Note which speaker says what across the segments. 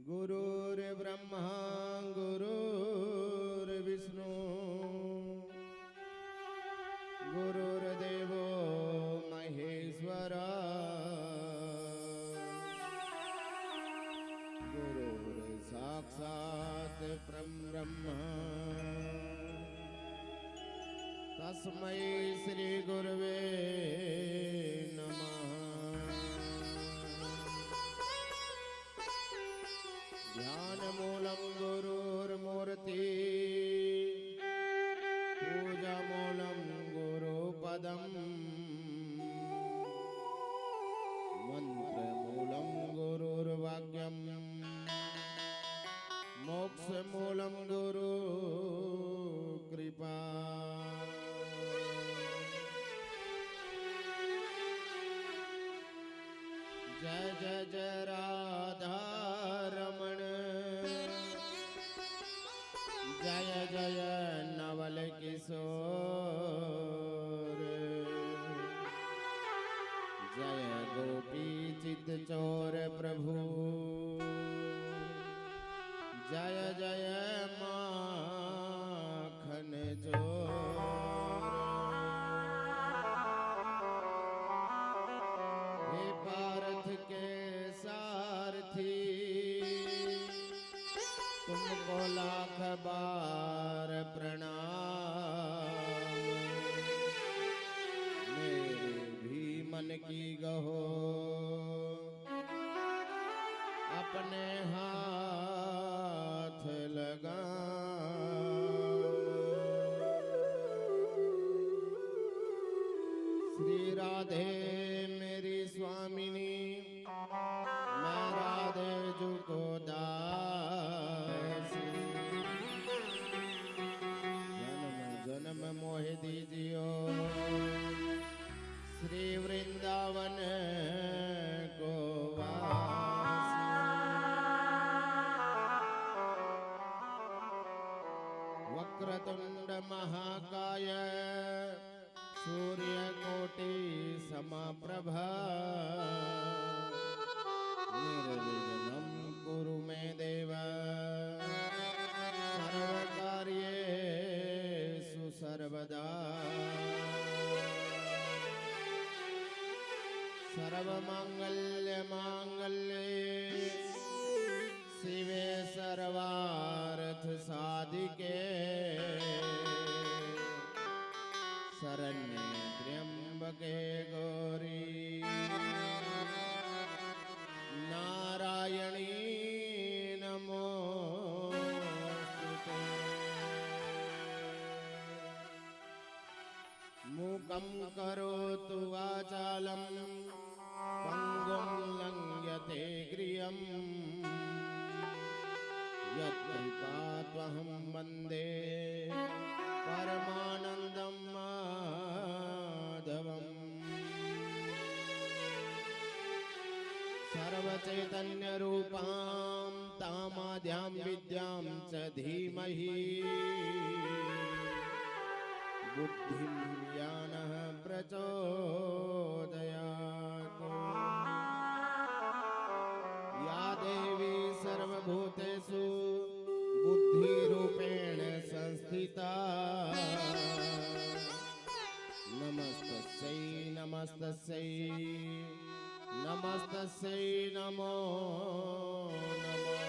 Speaker 1: गुरुर्ब्रह्मा गुरुर्विष्णु गुरुर्देवो महेश्वरा गुरुर्साक्षात् परब्रह्म तस्मै श्री गुरवे नमः। ध्यानमूलं गुरुर्मूर्ति पूजामूलं गुरुपदम् मन्त्रमूलं गुरुर्वाक्यम् मोक्षमूलं गुरुकृपा। जय जय जय राधा रमण जय जय नवल किशोर जय गोपी चित चोर प्रभु जय जय माखन चोर। हे पार्थ के सारथी तुमको लाख बार प्रणाम। मेरे भी मन की गहो अपने हाथ लगा। श्री राधे मेरी स्वामिनी मैं राधे जू को दास। जन्म जन्म मोह दीजियो श्री वृंदावन को वास। वक्रतुंड महाकाय सूर्यकोटि समप्रभा निर्विघ्नं कुरु मे देव सर्वकार्येषु सर्वदा। सर्वमंगल्य मांगल्ये शिवे सर्वार्थ साधिके शरण्ये त्र्यंबके गौरी नारायणी नमोस्तुते। मूकं करोतु वाचालं पंगुं लंघयते गिरियं यत्कृपात्वहं वन्दे परमानन्दं माधवम्। सर्वचैतन्यरूपां तामाद्यां विद्यां च धीमहि बुद्धिं ज्ञानः प्रचोदयात्। या देवी सर्वभूतेषु बुद्धिरूपेण संस्थिता नमस्तस्यै नमस्तस्यै नमस्तस्यै नमो नमः।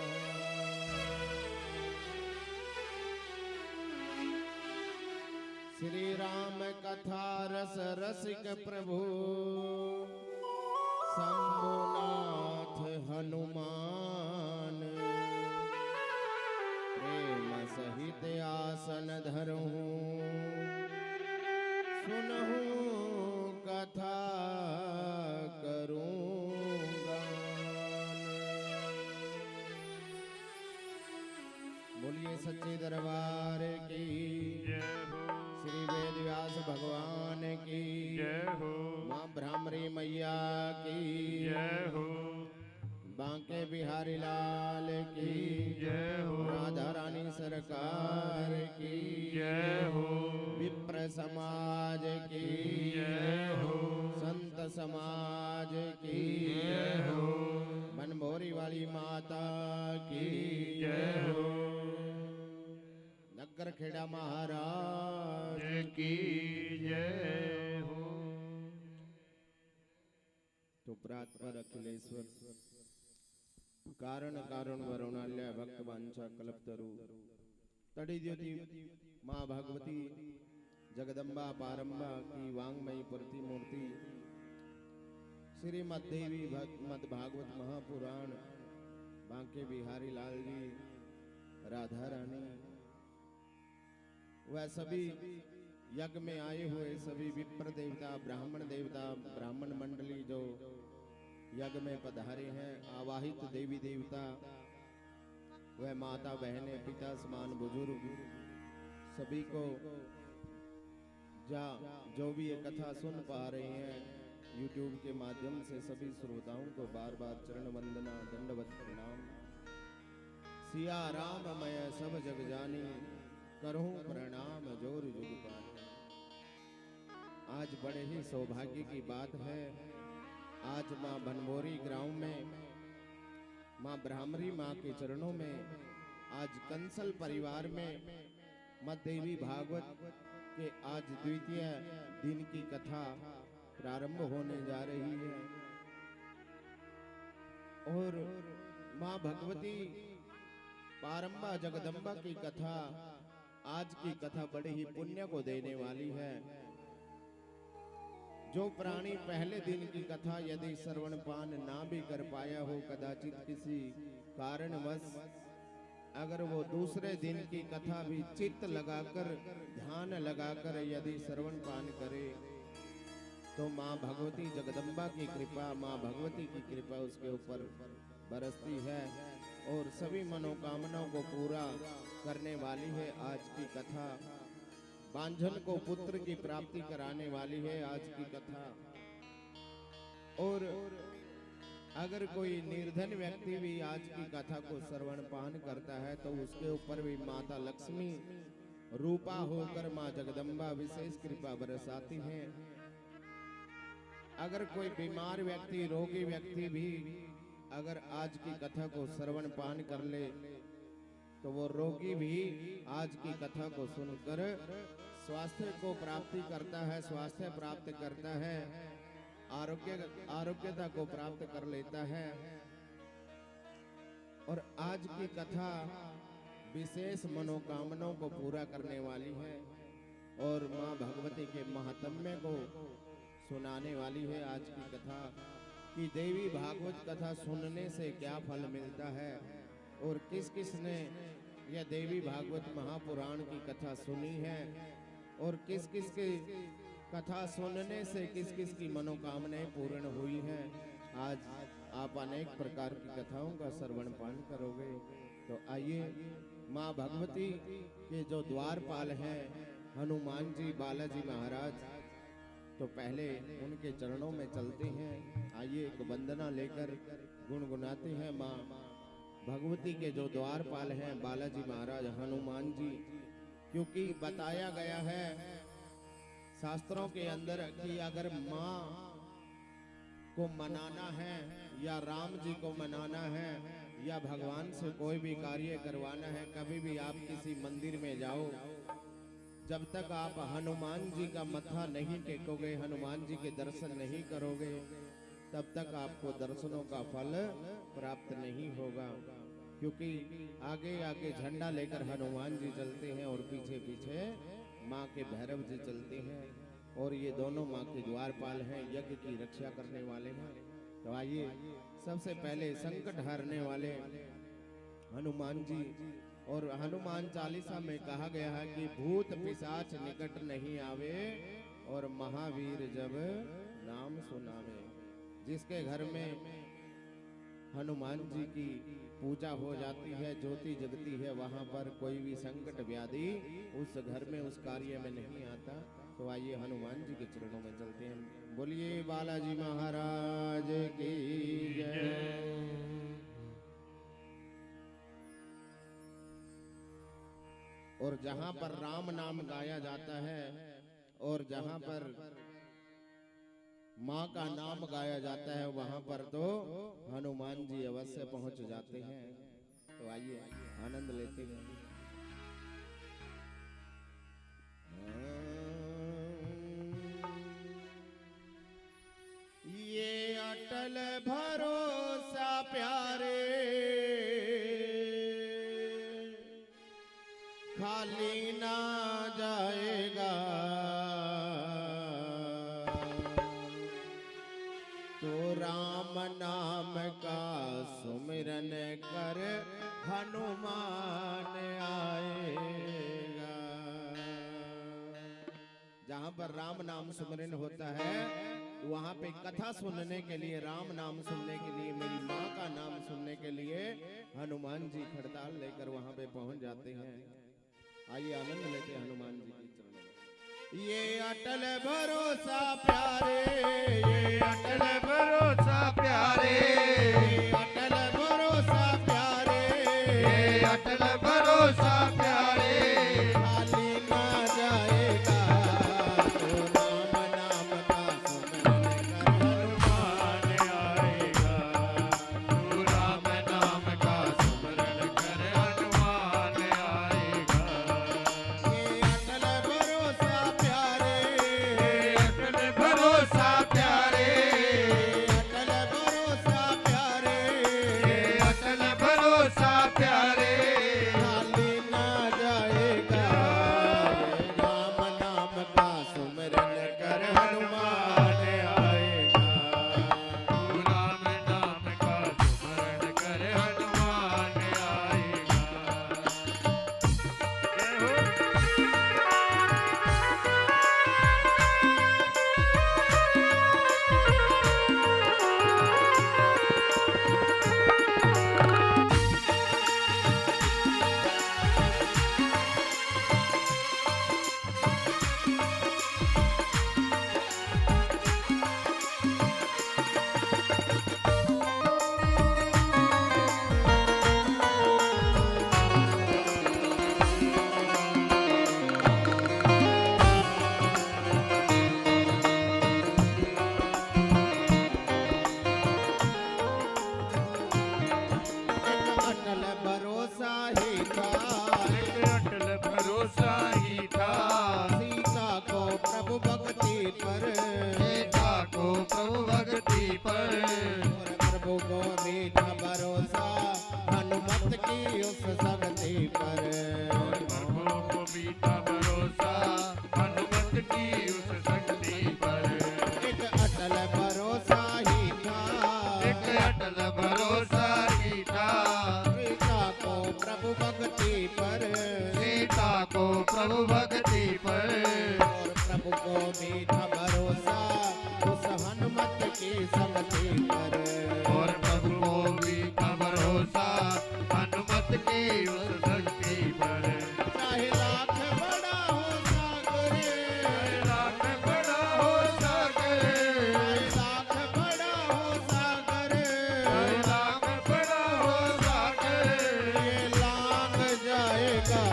Speaker 1: श्री राम कथा रस रसिक प्रभु शंभुनाथ हनुमान प्रेम सहित आसन धरहूं सुनहूं कथा करूंगा। बोलिए सच्चे दरबार की श्री वेद व्यास भगवान की
Speaker 2: जय हो।
Speaker 1: माँ भ्रामरी मैया की
Speaker 2: जय हो।
Speaker 1: बांके बिहारी लाल की
Speaker 2: जय हो।
Speaker 1: राधा रानी सरकार की
Speaker 2: जय हो।
Speaker 1: विप्र समाज की
Speaker 2: जय हो।
Speaker 1: संत समाज की
Speaker 2: जय हो।
Speaker 1: मनभोरी वाले वाली माता की
Speaker 2: जय हो
Speaker 1: नगर खेड़ा महाराज
Speaker 2: की जय हो।
Speaker 1: तो प्रातपर अखिलेश्वर कारण कारण वरुणाल्य भक्त वांछा कल्पतरु तड़ी ज्योति माँ भगवती जगदम्बा पारंबा की वांगमयी प्रतिमूर्ति श्रीमद देवी मद भागवत महापुराण बांके बिहारी लाल जी राधा रानी वह सभी यज्ञ में आए हुए सभी विप्र देवता ब्राह्मण मंडली जो यज्ञ में पधारे हैं, आवाहित देवी देवता वह माता बहने पिता समान बुजुर्ग सभी को जो भी ये कथा सुन पा रहे हैं YouTube के माध्यम से सभी श्रोताओं को बार बार चरण वंदना दंडवत प्रणाम। सिया राम मैं सब जग जानी करहूं प्रणाम जोर जुग पानी। आज बड़े ही सौभाग्य की बात है, आज माँ बनभोरी ग्राम में माँ ब्राह्मरी माँ के चरणों में आज कंसल परिवार में माँ देवी भागवत के आज द्वितीय दिन की कथा प्रारंभ होने जा रही है और माँ भगवती पारंबा जगदम्बा की कथा आज की कथा बड़े ही पुण्य को देने वाली है। जो प्राणी पहले दिन की कथा यदि श्रवण पान ना भी कर पाया हो कदाचित किसी कारणवश अगर वो दूसरे दिन की कथा भी चित्त लगाकर ध्यान लगाकर यदि श्रवण पान करे तो माँ भगवती जगदम्बा की कृपा माँ भगवती की कृपा उसके ऊपर बरसती है और सभी मनोकामनाओं को पूरा करने वाली है। आज की कथा बांझन को पुत्र की प्राप्ति कराने वाली है आज की कथा। और अगर कोई निर्धन व्यक्ति भी आज की कथा को श्रवण पान करता है तो उसके ऊपर भी माता लक्ष्मी रूपा होकर माँ जगदम्बा विशेष कृपा बरसाती हैं। अगर कोई बीमार व्यक्ति रोगी व्यक्ति भी अगर आज की कथा को श्रवण पान कर ले तो वो रोगी भी आज की कथा को सुनकर स्वास्थ्य को प्राप्ति करता है, स्वास्थ्य प्राप्त करता है, आरोग्यता को प्राप्त कर लेता है। और आज की कथा विशेष मनोकामनाओं को पूरा करने वाली है और माँ भगवती के महात्म्य को सुनाने वाली है। आज की कथा कि देवी भागवत कथा सुनने से क्या फल मिलता है और किस किस ने यह देवी भागवत महापुराण की कथा सुनी है और किस किस की कथा सुनने से किस किस की मनोकामनाएं पूर्ण हुई हैं। आज आप अनेक प्रकार की कथाओं का श्रवण पान करोगे। तो आइए माँ भगवती के जो द्वारपाल हैं हनुमान जी बालाजी महाराज, तो पहले उनके चरणों में चलते हैं। आइए एक वंदना लेकर गुनगुनाते हैं माँ भगवती के जो द्वारपाल हैं बालाजी महाराज हनुमान जी, क्योंकि बताया गया है शास्त्रों के अंदर कि अगर माँ को मनाना है या राम जी को मनाना है या भगवान से कोई भी कार्य करवाना है, कभी भी आप किसी मंदिर में जाओ, जब तक आप हनुमान जी का मत्था नहीं टेकोगे, हनुमान जी के दर्शन नहीं करोगे, तब तक आपको दर्शनों का फल प्राप्त नहीं होगा। क्योंकि आगे आगे झंडा लेकर हनुमान जी चलते हैं और पीछे पीछे माँ के भैरव जी चलते हैं और ये दोनों माँ के द्वारपाल हैं, यज्ञ की रक्षा करने वाले हैं। तो आइए सबसे पहले संकट हरने वाले हनुमान जी, और हनुमान चालीसा में कहा गया है कि भूत पिशाच निकट नहीं आवे और महावीर जब नाम सुनावे। जिसके घर में हनुमान जी की पूजा हो जाती है, ज्योति जगती है, वहां पर कोई भी संकट व्याधि उस घर में उस कार्य में नहीं आता। तो आइए हनुमान जी के चरणों में चलते हैं। बोलिए बालाजी महाराज की जय। और जहां पर राम नाम गाया जाता है और जहां पर माँ का नाम गाया जाता है वहां पर तो हनुमान जी अवश्य पहुंच जाते हैं। तो आइए आनंद लेते हैं। ये अटल भरोसा प्यारे खाली ना जाएगा, तो राम नाम का सुमिरन कर हनुमान आएगा। जहाँ पर राम नाम सुमिरन होता है वहाँ पे कथा सुनने के लिए, राम नाम सुनने के लिए, मेरी माँ का नाम सुनने के लिए हनुमान जी खड़ताल लेकर वहाँ पे पहुँच जाते हैं। आइए आनंद लेते हैं हनुमान जी की चरणों में। ये अटल भरोसा प्यारे, ये
Speaker 2: अटल भरोसा प्यारे,
Speaker 1: ये अटल भरोसा प्यारे,
Speaker 2: ये अटल भरोसा प्यारे,
Speaker 1: खाली ना जाएगा, तो राम नाम का सुमिरन कर
Speaker 2: हनुमान आएगा। तू राम नाम का सुमिरन कर हनुमान आएगा।
Speaker 1: ये अटल भरोसा प्यारे,
Speaker 2: ये अटल भरोसा प्यारे,
Speaker 1: अटल भरोसा प्यारे,
Speaker 2: ये अटल भरोसा प्यारे,
Speaker 1: खाली ना जाएगा, राम नाम का सुमिरन कर हनुमान आएगा।
Speaker 2: तू राम नाम का सुमिरन कर हनुमान आएगा। जय हो।
Speaker 1: अटल भरोसा ही था,
Speaker 2: एक अटल भरोसा ही था,
Speaker 1: सीता को प्रभु भक्ति पर,
Speaker 2: सीता को प्रभु भक्ति पर,
Speaker 1: और प्रभु को भी था भरोसा हनुमत की उस शक्ति पर।
Speaker 2: और प्रभु को भी था भरोसा हनुमत की उस शक्ति पर।
Speaker 1: एक अटल भरोसा ही था,
Speaker 2: एक अटल भरोसा ही था,
Speaker 1: सीता को प्रभु भक्ति पर,
Speaker 2: सीता को प्रभु भक्ति पर,
Speaker 1: और प्रभु को भी था भरोसा उस हनुमत की शक्ति पर।
Speaker 2: और प्रभु को भी था भरोसा हनुमत की उस शक्ति पर।
Speaker 1: चाहे लाख बड़ा हो सागर,
Speaker 2: लाख बड़ा हो सागर,
Speaker 1: चाहे लाख बड़ा हो सागर,
Speaker 2: लाख बड़ा हो सागर,
Speaker 1: ये लांग जाएगा,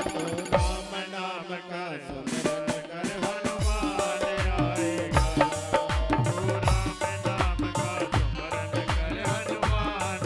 Speaker 1: तो राम नाम का सुमिरन कर
Speaker 2: हनुमान आएगा। तू राम नाम का सुमिरन कर हनुमान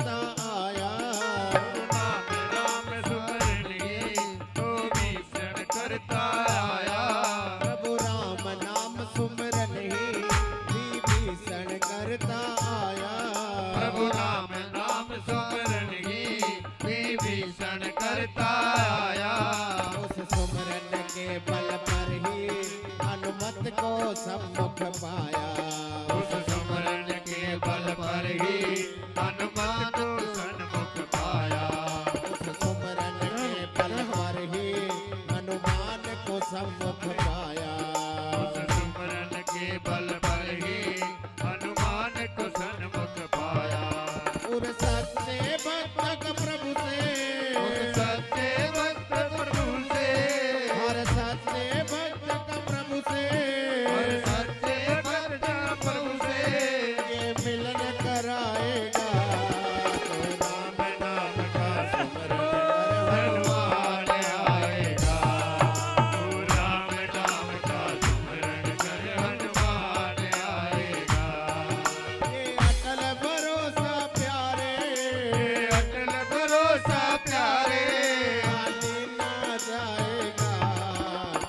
Speaker 1: करता आया।
Speaker 2: नाम राम सुमरन ही तो भीषण करता आया।
Speaker 1: प्रभु राम नाम सुमरन ही विभीषण करता आया।
Speaker 2: प्रभु राम नाम सुमरन ही विभीषण करता आया।
Speaker 1: उस सुमरन के बल पर ही हनुमत को सम्मुख पाया।
Speaker 2: उस सुमरन के बल पर ही हनुमत को सन्मुख पाया।
Speaker 1: उस सुमरन के बल पर ही हनुमान को सम्मुख पाया।
Speaker 2: उस सुमरन के बल पर ही हनुमान को सन्मुख पाया।
Speaker 1: उर सत्य भक्त प्रभु से,
Speaker 2: उस सत्य भक्त प्रभु से,
Speaker 1: हर सत्य भक्त प्रभु से,
Speaker 2: और सत्य भक्त प्रभु से
Speaker 1: ये मिलन कराएगा। तो राम नाम का सुमरन
Speaker 2: हनुमान आएगा। तो राम नाम का सुमरन कर हनुमान आएगा।
Speaker 1: ये अटल भरोसा प्यारे,
Speaker 2: ये अटल भरोसा प्यारे,
Speaker 1: खाली ना जाएगा।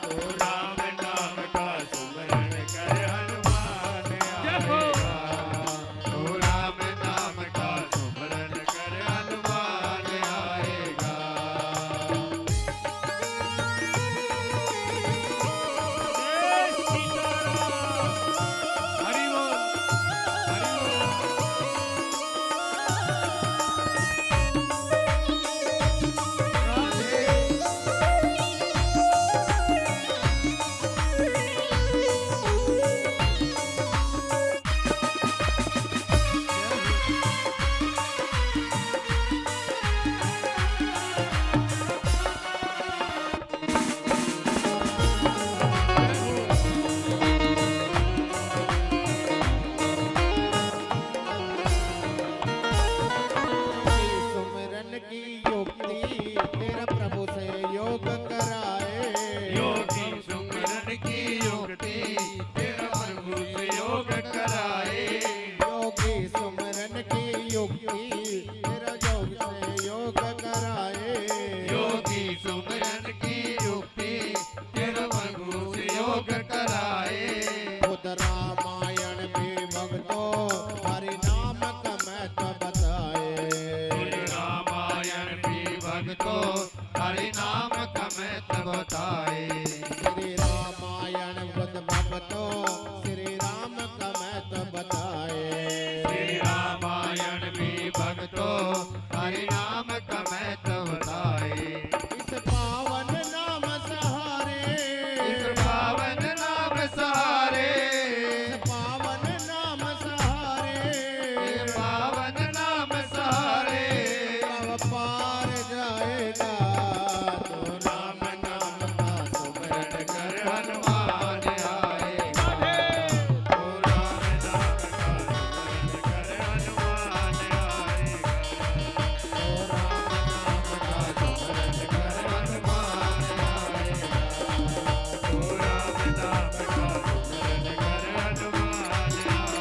Speaker 1: तो
Speaker 2: राम नाम का सुमरन कर हनुमान आएगा। तो राम नाम का सुमरन कर हनुमान आएगा। हरि बोल, हरि बोल।
Speaker 1: सुमरन की युक्ति तेरा प्रभु से योग कराए।
Speaker 2: योगी सुमरन की युक्ति तेरा प्रभु से योग कराए।
Speaker 1: योगी सुमरन की युक्ति तेरा योग से योग कराए।
Speaker 2: योगी सुमरन की युक्ति तेरा प्रभु से योग कराए।
Speaker 1: खुद रामायण में भक्तों हरि नाम का महत्व बताए।
Speaker 2: रामायण भी भक्तों हरि नाम का महत्व बताए।
Speaker 1: श्री रामायण बुद्ध भक्तों श्री राम का महत्व बताए।
Speaker 2: श्री रामायण भी भक्तों हरि नाम का महत्व बताए।
Speaker 1: इस पावन नाम सहारे,
Speaker 2: इस पावन नाम सहारे,
Speaker 1: इस पावन नाम सहारे,
Speaker 2: इस पावन नाम सहारे
Speaker 1: कब पार जाएगा। तो राम नाम का सुमरन
Speaker 2: कर हनुमान आएगा। तो राम नाम का सुमरन कर हनुमान आएगा।
Speaker 1: तो राम नाम का
Speaker 2: सुमरन कर हनुमान आएगा। तो राम नाम का सुमरन कर हनुमान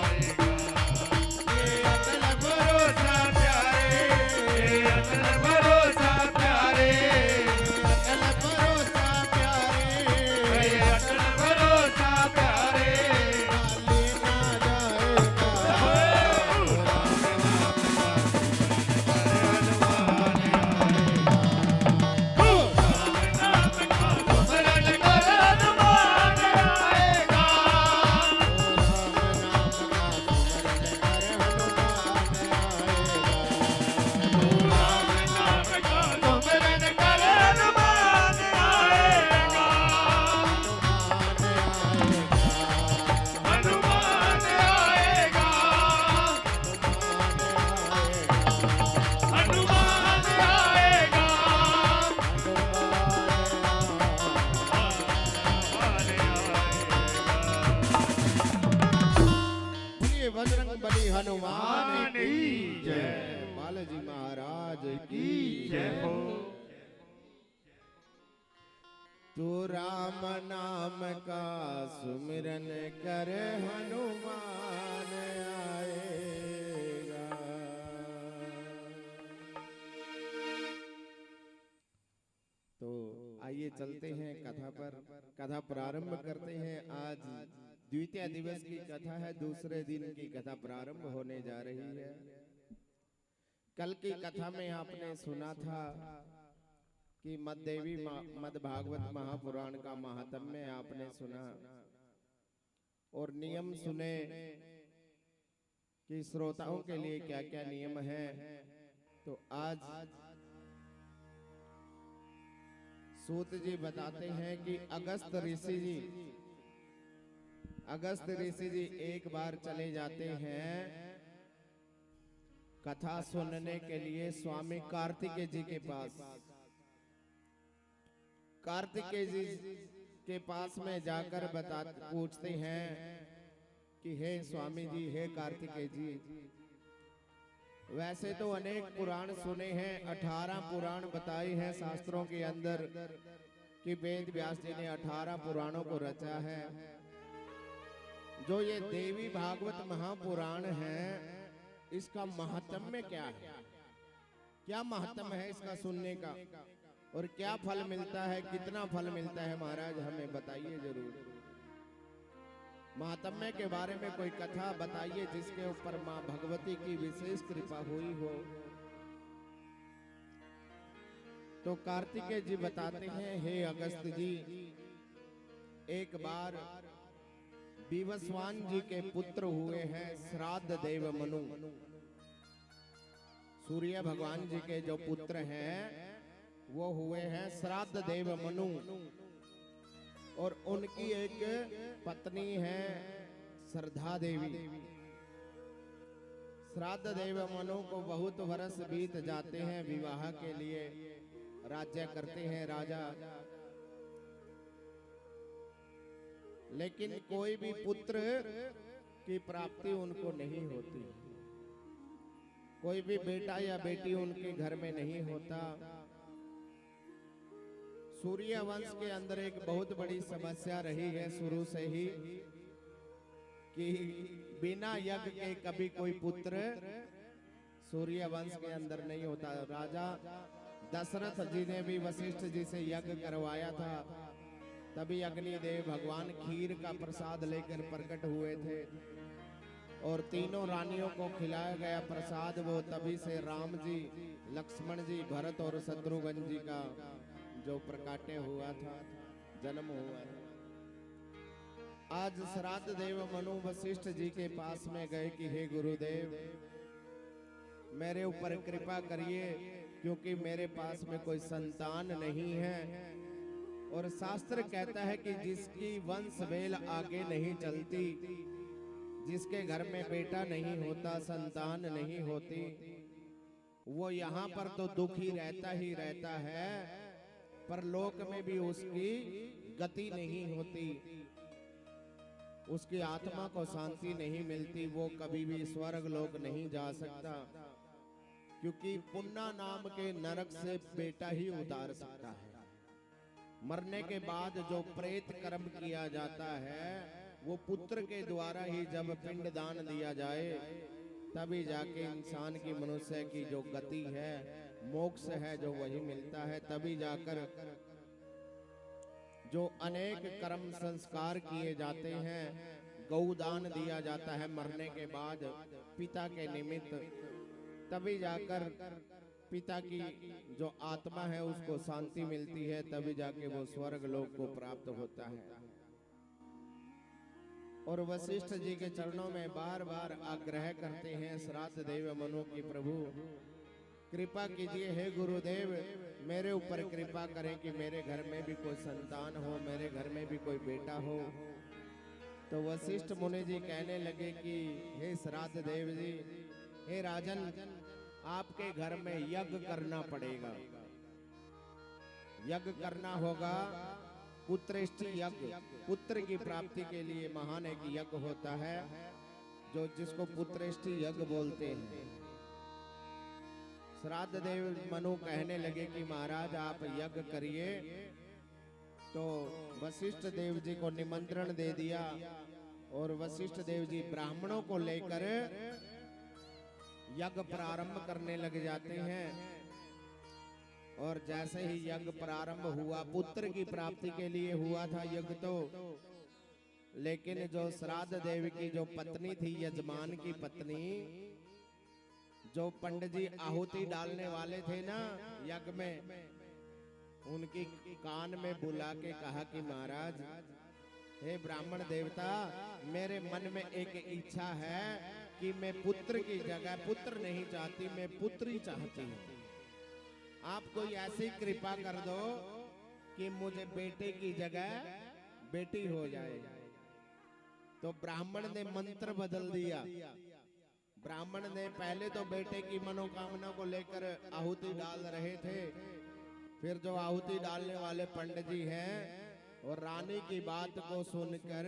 Speaker 2: आएगा।
Speaker 1: ये अटल भरोसा प्यारे,
Speaker 2: ये अटल भरोसा प्यारे,
Speaker 1: अटल भरोसा प्यारे,
Speaker 2: ये अटल भरोसा प्यारे,
Speaker 1: खाली ना जाएगा।
Speaker 2: सुमरन कर हनुमान आएगा। राम नाम का सुमरन कर हनुमान आएगा। हनुमान आएगा। हनुमान आएगा।
Speaker 1: बोलिए बजरंग बली हनुमान की
Speaker 2: जय।
Speaker 1: जय। बालाजी महाराज की
Speaker 2: जय हो।
Speaker 1: तो राम नाम का सुमिरन कर हनुमान आएगा। आइए चलते हैं कथा पर, कथा प्रारंभ करते हैं। आज द्वितीय दिवस की कथा है, दूसरे दिन की कथा प्रारंभ होने जा रही है। कल की कथा में आपने सुना था कि मददेवी मद भागवत महापुराण का महात्म्य आपने सुना और नियम सुने कि श्रोताओं के लिए क्या क्या नियम है। तो आज सूत जी बताते हैं कि अगस्त ऋषि जी एक बार चले जाते हैं कथा सुनने के लिए स्वामी कार्तिकेय जी के पास। कार्तिकेय जी के पास में जाकर पूछते हैं कि हे स्वामी जी, हे कार्तिकेय जी, वैसे तो अनेक पुराण सुने हैं, 18 पुराण बताए हैं शास्त्रों के अंदर कि वेद व्यास जी ने 18 पुराणों को रचा है। जो ये देवी भागवत महापुराण है, इसका महात्म्य क्या है? क्या महात्म्य है इसका सुनने का और क्या फल मिलता है, कितना फल मिलता है? महाराज हमें बताइए जरूर। महात्म्य के बारे में कोई कथा बताइए जिसके ऊपर मां भगवती की विशेष कृपा हुई हो। तो कार्तिकेय जी बताते हैं, हे अगस्त जी, एक बार विवस्वान जी के पुत्र हुए हैं श्राद्ध देव मनु। सूर्य भगवान जी के जो पुत्र हैं वो हुए हैं श्राद्ध देव मनु, और उनकी एक पत्नी है श्रद्धा देवी। श्राद्ध देव मनु को बहुत वर्ष बीत जाते हैं, विवाह के लिए राज्य करते हैं राजा, लेकिन कोई भी पुत्र की प्राप्ति उनको नहीं होती। कोई भी बेटा या बेटी उनके घर में नहीं होता। सूर्य वंश के अंदर एक बहुत बड़ी समस्या रही है शुरू से ही कि बिना यज्ञ के कभी कोई पुत्र सूर्य वंश के अंदर नहीं होता। राजा दशरथ जी ने भी वशिष्ठ जी से यज्ञ करवाया था, तभी अग्निदेव भगवान खीर का प्रसाद लेकर प्रकट हुए थे और तीनों रानियों को खिलाया गया प्रसाद। वो तभी से राम जी, लक्ष्मण जी, भरत और शत्रुघ्न जी का जो प्रकाट्य हुआ था, जन्म हुआ था। आज श्राद्ध देव मनु वशिष्ठ जी के पास में गए कि हे गुरुदेव, मेरे ऊपर कृपा करिए, क्योंकि मेरे पास में कोई संतान नहीं है। और शास्त्र कहता है कि जिसकी वंश वेल आगे नहीं चलती, जिसके घर में बेटा नहीं होता, संतान नहीं होती, वो यहाँ पर तो दुखी रहता ही रहता है, पर लोक में भी उसकी गति नहीं होती, उसकी आत्मा को शांति नहीं मिलती, वो कभी भी स्वर्ग लोक नहीं जा सकता, क्योंकि पुन्ना नाम के नरक से बेटा ही उतार सकता है। मरने के बाद जो प्रेत कर्म किया जाता है, वो पुत्र के द्वारा ही जब पिंड दान दिया जाए, तभी जाके इंसान की, मनुष्य की जो गति है, मोक्ष है, जो वही मिलता है। तभी जाकर जो अनेक कर्म संस्कार किए जाते हैं, गौदान दिया जाता है मरने के बाद पिता के निमित्त, तभी जाकर पिता की जो आत्मा है उसको शांति मिलती है, तभी जाके वो स्वर्ग लोक को प्राप्त होता है। और वशिष्ठ जी के चरणों में बार बार आग्रह करते हैं श्राद्ध देव मनु की, प्रभु कृपा कीजिए, हे गुरुदेव, मेरे ऊपर कृपा करें कि मेरे घर में भी कोई संतान हो, मेरे घर में भी कोई बेटा हो। तो वशिष्ठ मुनि जी कहने लगे कि हे श्राद्ध देव जी, हे राजन, आपके घर में यज्ञ करना पड़ेगा, यज्ञ करना होगा, पुत्रेष्टि यज्ञ, पुत्र की प्राप्ति के लिए महान एक यज्ञ होता है, जो जिसको पुत्रेष्टि यज्ञ बोलते हैं। श्राद्ध देव मनु कहने लगे कि महाराज आप यज्ञ करिए। तो वशिष्ठ देव जी को निमंत्रण दे दिया और वशिष्ठ देव जी ब्राह्मणों को लेकर यज्ञ प्रारंभ करने लग जाते हैं। और जैसे ही यज्ञ प्रारंभ हुआ, पुत्र की प्राप्ति के लिए हुआ था यज्ञ तो, लेकिन जो श्राद्ध देव की जो पत्नी थी, यजमान की पत्नी, जो पंडित जी आहुति डालने वाले थे ना यज्ञ में, उनकी कान में बुला के कहा कि महाराज, हे ब्राह्मण देवता, मेरे मन में एक इच्छा है कि मैं पुत्र की जगह पुत्र नहीं चाहती, मैं पुत्री चाहती हूँ। आप कोई ऐसी कृपा कर दो कि मुझे बेटे की जगह बेटी हो जाए। तो ब्राह्मण ने मंत्र बदल दिया। ब्राह्मण ने पहले तो बेटे की मनोकामना को लेकर आहुति डाल रहे थे, फिर जो आहुति डालने वाले पंडित जी हैं और रानी की बात को सुनकर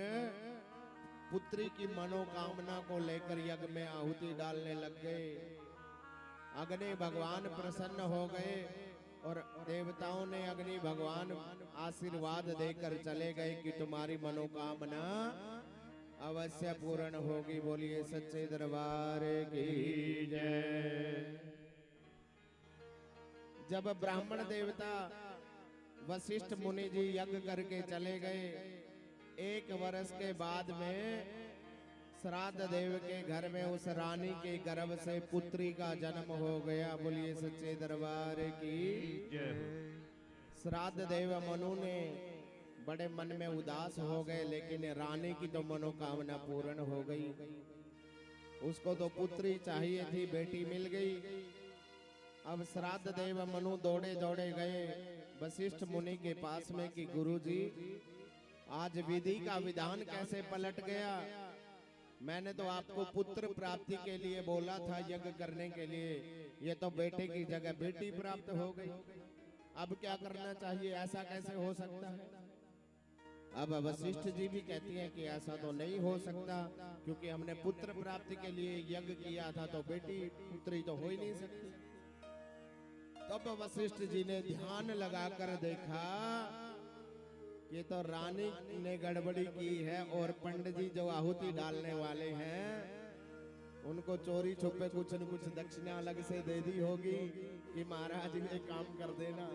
Speaker 1: पुत्री की मनोकामना को लेकर यज्ञ में आहुति डालने लग गए। अग्नि भगवान प्रसन्न हो गए और देवताओं ने अग्नि भगवान आशीर्वाद देकर चले गए कि तुम्हारी मनोकामना अवश्य पूर्ण होगी। बोलिए सच्चे दरबार की जय। जब ब्राह्मण देवता वशिष्ठ मुनि जी यज्ञ करके चले गए, 1 वर्ष के बाद में श्राद्ध देव के घर में उस रानी के गर्भ से पुत्री का जन्म हो गया। बोलिए सच्चे दरबार की जय। श्राद्ध देव मनु ने बड़े मन में उदास हो गए, लेकिन रानी की तो मनोकामना पूर्ण हो गई। उसको तो पुत्री चाहिए थी, बेटी मिल गई। अब श्राद्ध देव मनु दौड़े दौड़े गए वशिष्ठ मुनि के पास में कि गुरुजी, आज विधि का विधान कैसे पलट गया? मैंने तो आपको पुत्र प्राप्ति के लिए बोला था यज्ञ करने के लिए, ये तो बेटे की जगह बेटी प्राप्त हो गई। अब क्या करना चाहिए? ऐसा कैसे हो सकता है? अब वशिष्ठ जी भी कहती हैं कि ऐसा तो नहीं हो सकता, क्योंकि हमने पुत्र प्राप्ति के लिए यज्ञ किया था, तो बेटी पुत्री तो हो ही नहीं सकती। तब वशिष्ठ जी ने ध्यान लगाकर देखा कि तो रानी ने गड़बड़ी की है और पंडित जी जो आहुति डालने वाले हैं उनको चोरी छुपे कुछ न कुछ दक्षिणा अलग से दे दी होगी कि महाराज ये काम कर देना।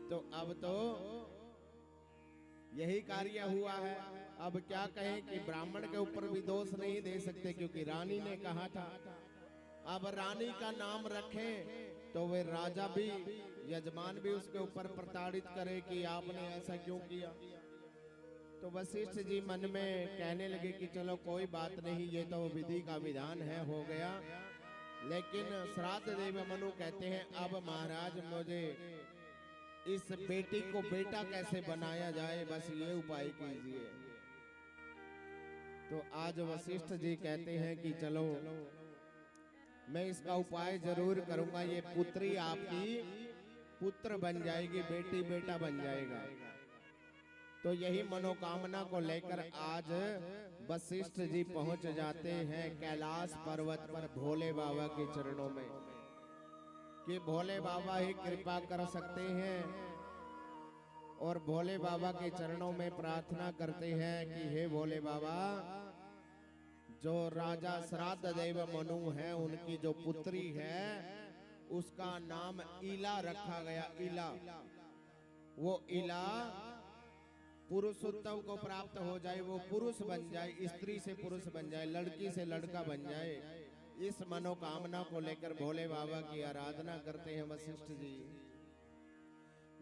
Speaker 1: तो अब तो यही कार्य हुआ है। अब क्या कहें कि ब्राह्मण के ऊपर भी दोष नहीं दे सकते, क्योंकि रानी ने कहा था। अब रानी का नाम रखें तो वे राजा भी, यजमान भी उसके ऊपर प्रताड़ित करे कि आपने ऐसा क्यों किया। तो वशिष्ठ जी मन में कहने लगे कि चलो कोई बात नहीं, ये तो विधि का विधान है, हो गया। लेकिन श्राद्ध देव मनु कहते हैं, अब महाराज मुझे इस बेटी को बेटा कैसे बनाया जाए, बस ये उपाय कीजिए। तो आज वशिष्ठ जी कहते हैं कि चलो मैं इसका उपाय जरूर करूंगा, ये पुत्री आपकी पुत्र बन जाएगी, बेटी बेटा बन जाएगा। तो यही मनोकामना को लेकर आज वशिष्ठ जी पहुंच जाते हैं कैलाश पर्वत पर भोले बाबा के चरणों में, कि भोले बाबा ही कृपा कर सकते हैं। और भोले बाबा के चरणों में प्रार्थना करते हैं कि हे भोले बाबा, जो राजा श्राद्ध देव मनु है उनकी जो पुत्री है उसका नाम इला रखा गया। इला, वो इला पुरुषोत्तम को प्राप्त हो जाए, वो पुरुष बन जाए, स्त्री से पुरुष बन जाए, लड़की से लड़का बन जाए। इस मनोकामना को लेकर भोले बाबा की आराधना करते हैं वशिष्ठ जी।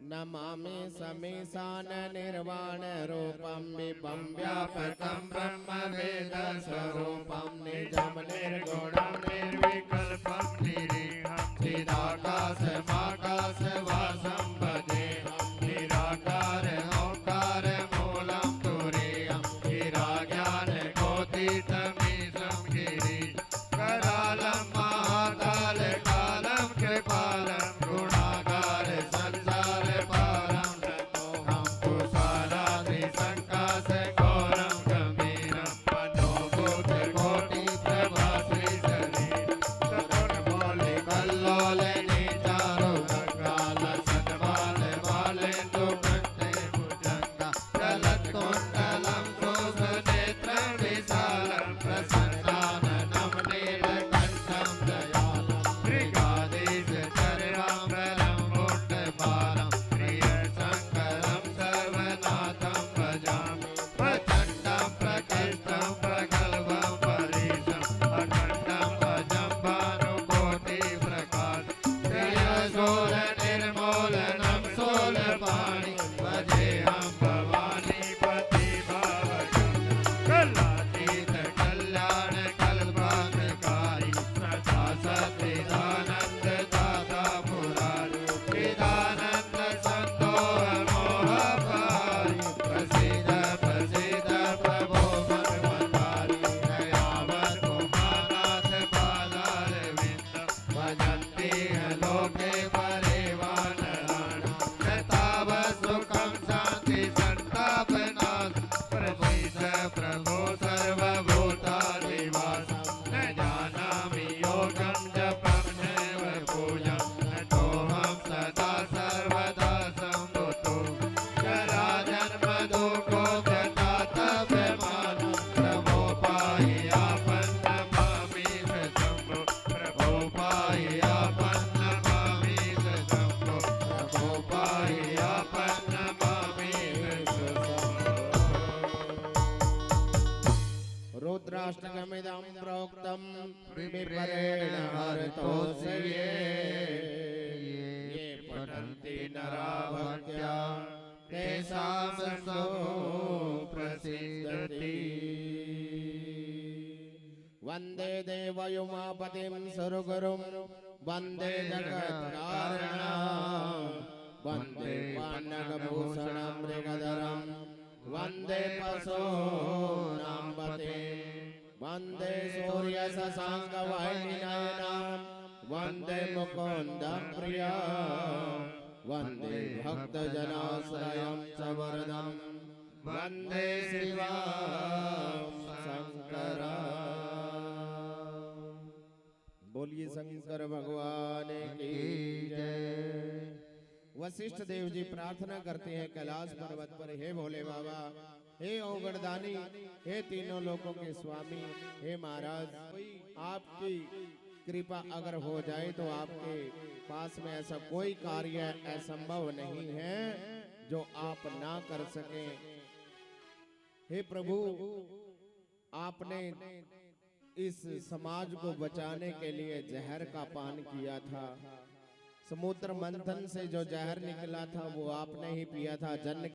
Speaker 1: नमामि समीशान निर्वाण रूपम विभं व्यापकं ब्रह्म वेद स्वरूपं निजं निर्गुणं
Speaker 2: निर्विकल्पं निरीहं चिदाकाशमाकाशवासं भजेऽहं निराकार ओंकार मूलं तुरीयं गिराज्ञानकोटितमीशं गिरिकरालं महाकालकालं कृपालं गुणागार संसारपारं नतोऽहं कुशालाद्रिसङ्काशघोरं गम्भीरं मनोभूतकोटिप्रभाश्रीशरीरं चतुर्मौलिकल्लोलं यन्ति नरा भक्त्या तेषां सो प्रसीदति।
Speaker 1: वन्दे देवयुमापतिं सुरगुरुं वन्दे जगत्कारणं वन्दे पाण्डवभूषणं मृगधरं वन्दे पशूनां पतिं वन्दे सूर्यशशाङ्कवाहिनीनयनं वन्दे मुकुन्दं प्रियं वन्दे भक्तजनाश्रयं च वरदं वन्दे शिवं शङ्करम्। बोलिए शंकर भगवान की जय। वशिष्ठ देव जी प्रार्थना करते हैं कैलाश पर्वत पर, हे भोले बाबा, हे औगणदानी, हे तीनों लोकों के स्वामी, हे महाराज, आपकी कृपा अगर हो जाए तो आपके पास में ऐसा कोई कार्य असंभव नहीं है जो आप ना कर सके। हे प्रभु, आपने इस समाज को बचाने के लिए जहर का पान किया था। समुद्र मंथन से जो जहर निकला था वो आपने ही पिया था। जन्म